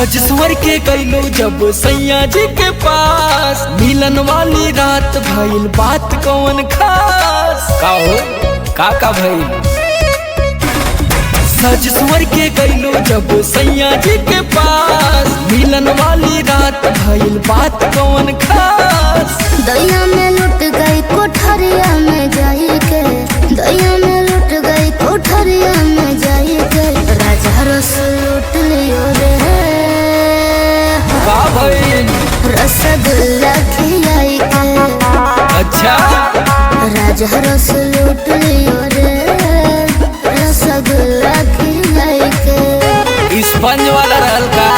सज स्वर के गईलो जब सैया जी के पास, मिलन वाली रात भइल बात कौन खास। का हो का भइल? सज स्वर के गईलो जब सैया जी के पास, मिलन वाली रात भइल बात कौन खास। दैया में लुट गई कोठरिया में जाई के, दैया में लुट गई कोठरिया में जाई के, राजा रस लूट लियो रे। का भइल? रसगुल्ला खिलाई के। अच्छा राजा रस लूट लियो रे, रसगुल्ला खिलाई के। स्पंज वाला रहल का?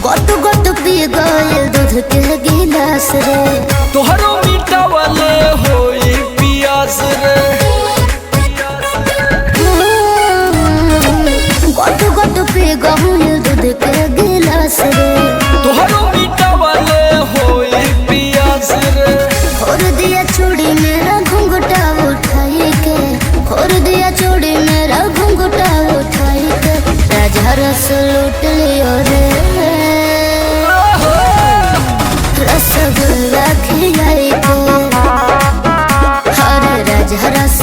गोट गोट पी गए दूध के गिलास रे, तोहरो मीठा वाले होई पियास रे। गोट गोट पी गए दूध के गिलास रे, तोहरो मीठा वाले होई पियास रे। फोड़ दिया चूड़ी मेरा घुंघटा उठाई के, फोड़ दिया चूड़ी मेरा घुंघटा उठाई के, राजा रस लूट लियो रे। रसगुल्ला खिलाई के, हरे राजा रस